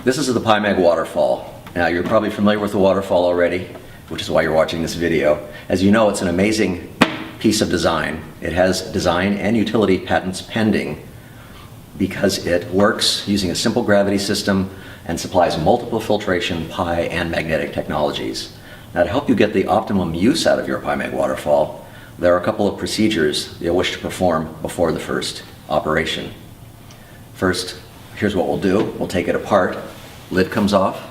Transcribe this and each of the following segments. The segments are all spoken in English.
This is the PiMag Waterfall. Now, you're probably familiar with the waterfall already, which is why you're watching this video. As you know, it's an amazing piece of design. It has design and utility patents pending because it works using a simple gravity system and supplies multiple filtration, pi, and magnetic technologies. Now, to help you get the optimum use out of your PiMag Waterfall, there are a couple of procedures you'll wish to perform before the first operation. First, here's what we'll do. We'll take it apart. Lid comes off.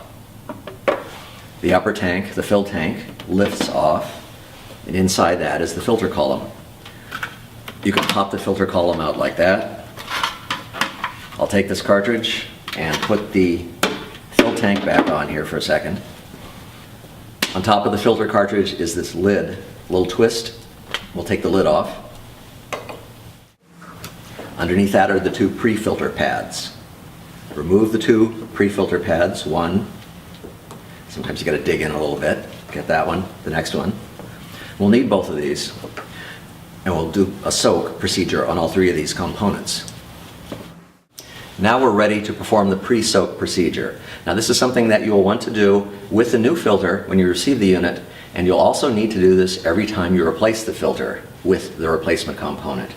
The upper tank, the fill tank, lifts off. And inside that is the filter column. You can pop the filter column out like that. I'll take this cartridge and put the fill tank back on here for a second. On top of the filter cartridge is this lid, a little twist. We'll take the lid off. Underneath that are the two pre-filter pads. Remove the two pre-filter pads, one. Sometimes you got to dig in a little bit. Get that one, the next one. We'll need both of these, and we'll do a soak procedure on all three of these components. Now we're ready to perform the pre-soak procedure. Now this is something that you'll want to do with the new filter when you receive the unit, and you'll also need to do this every time you replace the filter with the replacement component.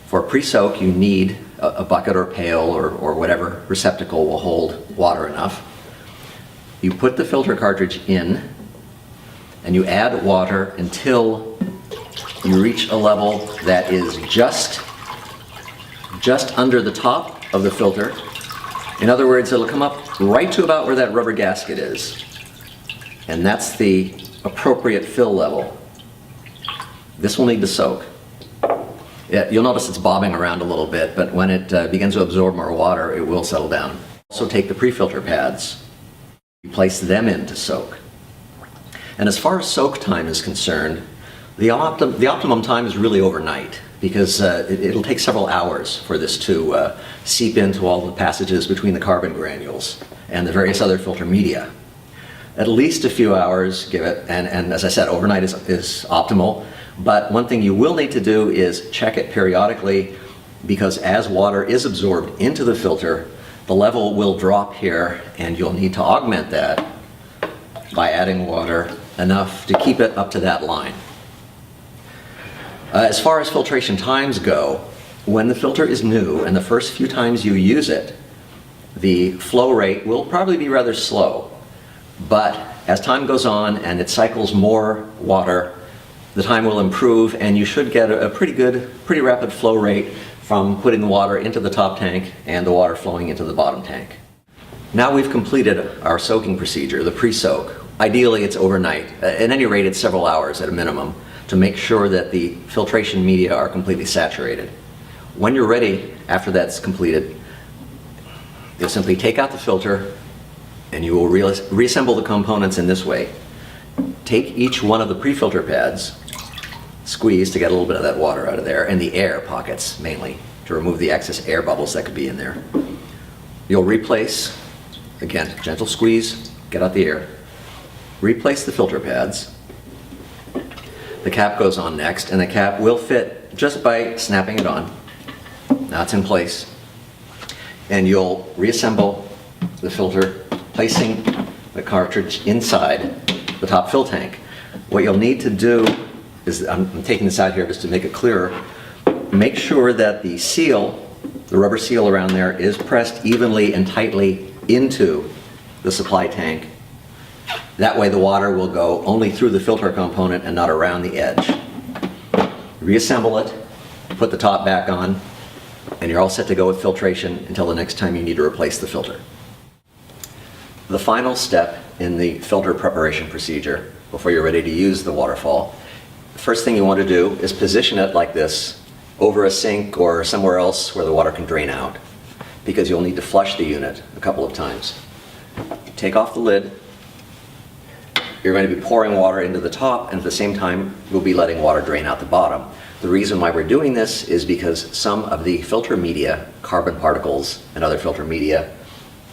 For pre-soak, you need a bucket or pail or whatever receptacle will hold water enough. You put the filter cartridge in, and you add water until you reach a level that is just under the top of the filter. In other words, it'll come up right to about where that rubber gasket is. And that's the appropriate fill level. This will need to soak. You'll notice it's bobbing around a little bit, but when it begins to absorb more water, it will settle down. Also take the pre-filter pads, you place them in to soak. And as far as soak time is concerned, the optimum time is really overnight, because it'll take several hours for this to seep into all the passages between the carbon granules and the various other filter media. At least a few hours, give it, and as I said, overnight is optimal. But one thing you will need to do is check it periodically, because as water is absorbed into the filter, the level will drop here, and you'll need to augment that by adding water enough to keep it up to that line. As far as filtration times go, when the filter is new and the first few times you use it, the flow rate will probably be rather slow. But as time goes on and it cycles more water, the time will improve, and you should get a pretty rapid flow rate from putting the water into the top tank and the water flowing into the bottom tank. Now we've completed our soaking procedure, the pre-soak. Ideally it's overnight. At any rate, it's several hours at a minimum to make sure that the filtration media are completely saturated. When you're ready, after that's completed, you'll simply take out the filter and you will reassemble the components in this way. Take each one of the pre-filter pads, squeeze to get a little bit of that water out of there, and the air pockets mainly, to remove the excess air bubbles that could be in there. You'll replace, again, gentle squeeze, get out the air. Replace the filter pads. The cap goes on next, and the cap will fit just by snapping it on. Now it's in place. And you'll reassemble the filter, placing the cartridge inside the top fill tank. What you'll need to do is, I'm taking this out here just to make it clearer, make sure that the seal, the rubber seal around there, is pressed evenly and tightly into the supply tank. That way the water will go only through the filter component and not around the edge. Reassemble it, put the top back on, and you're all set to go with filtration until the next time you need to replace the filter. The final step in the filter preparation procedure, before you're ready to use the waterfall, the first thing you want to do is position it like this over a sink or somewhere else where the water can drain out, because you'll need to flush the unit a couple of times. Take off the lid. You're going to be pouring water into the top, and at the same time we'll be letting water drain out the bottom. The reason why we're doing this is because some of the filter media, carbon particles and other filter media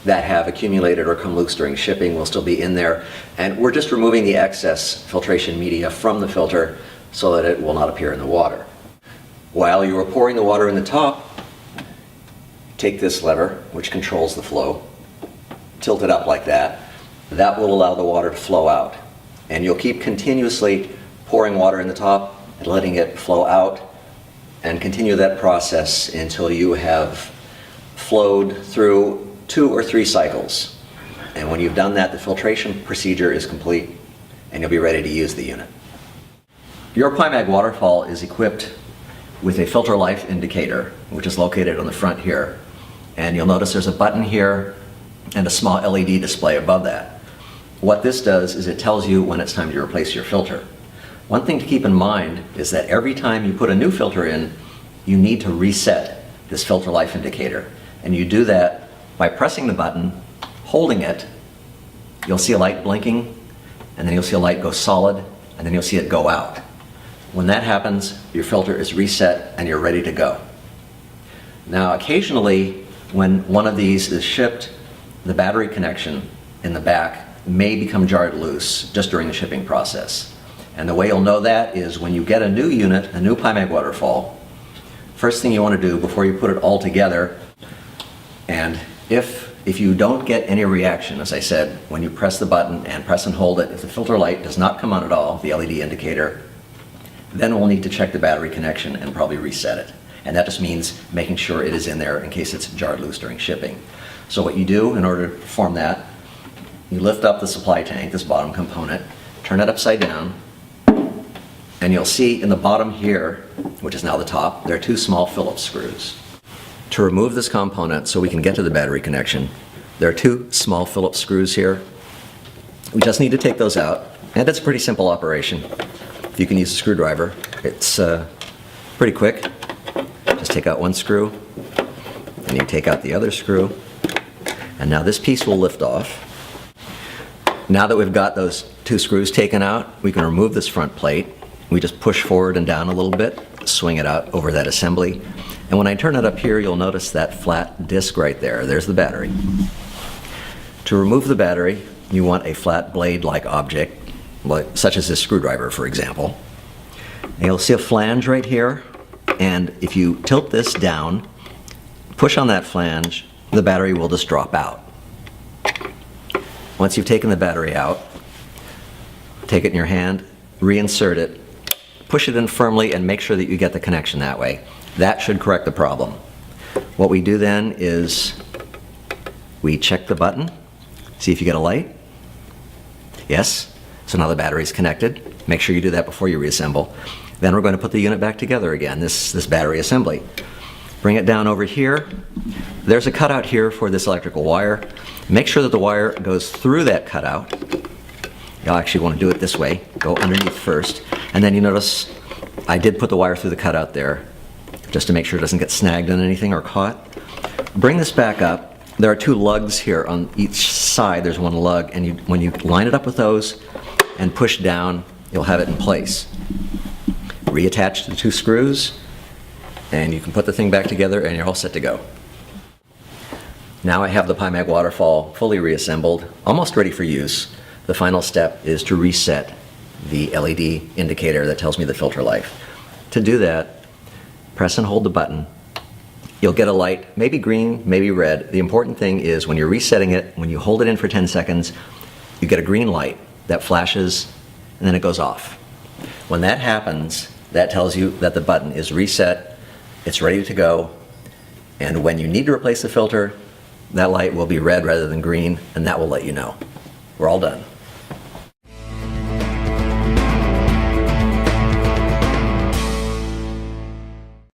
that have accumulated or come loose during shipping, will still be in there, and we're just removing the excess filtration media from the filter so that it will not appear in the water. While you are pouring the water in the top, take this lever, which controls the flow, tilt it up like that, that will allow the water to flow out. And you'll keep continuously pouring water in the top and letting it flow out, and continue that process until you have flowed through 2 or 3 cycles. And when you've done that, the filtration procedure is complete and you'll be ready to use the unit. Your PiMag Waterfall is equipped with a filter life indicator, which is located on the front here. And you'll notice there's a button here and a small LED display above that. What this does is it tells you when it's time to replace your filter. One thing to keep in mind is that every time you put a new filter in, you need to reset this filter life indicator. And you do that by pressing the button, holding it. You'll see a light blinking, and then you'll see a light go solid, and then you'll see it go out. When that happens, your filter is reset and you're ready to go. Now, occasionally, when one of these is shipped, the battery connection in the back may become jarred loose just during the shipping process. And the way you'll know that is when you get a new unit, a new PiMag Waterfall, first thing you want to do before you put it all together, and if you don't get any reaction, as I said, when you press the button and press and hold it, if the filter light does not come on at all, the LED indicator, then we'll need to check the battery connection and probably reset it. And that just means making sure it is in there in case it's jarred loose during shipping. So what you do in order to perform that, you lift up the supply tank, this bottom component, turn it upside down, and you'll see in the bottom here, which is now the top, there are 2 small Phillips screws. To remove this component so we can get to the battery connection, there are 2 small Phillips screws here. We just need to take those out, and it's a pretty simple operation. You can use a screwdriver. It's pretty quick. Just take out one screw, and you take out the other screw, and now this piece will lift off. Now that we've got those 2 screws taken out, we can remove this front plate. We just push forward and down a little bit, swing it out over that assembly. And when I turn it up here, you'll notice that flat disc right there. There's the battery. To remove the battery, you want a flat blade-like object, such as this screwdriver, for example. And you'll see a flange right here, and if you tilt this down, push on that flange, the battery will just drop out. Once you've taken the battery out, take it in your hand, reinsert it, push it in firmly, and make sure that you get the connection that way. That should correct the problem. What we do then is we check the button, see if you get a light. Yes, so now the battery's connected. Make sure you do that before you reassemble. Then we're going to put the unit back together again, this battery assembly. Bring it down over here. There's a cutout here for this electrical wire. Make sure that the wire goes through that cutout. You'll actually want to do it this way. Go underneath first. And then you notice I did put the wire through the cutout there, just to make sure it doesn't get snagged on anything or caught. Bring this back up. There are 2 lugs here on each side. There's one lug, and when you line it up with those and push down, you'll have it in place. Reattach the 2 screws, and you can put the thing back together and you're all set to go. Now I have the PiMag Waterfall fully reassembled, almost ready for use. The final step is to reset the LED indicator that tells me the filter life. To do that, press and hold the button. You'll get a light, maybe green, maybe red. The important thing is when you're resetting it, when you hold it in for 10 seconds, you get a green light that flashes and then it goes off. When that happens, that tells you that the button is reset, it's ready to go, and when you need to replace the filter, that light will be red rather than green, and that will let you know. We're all done.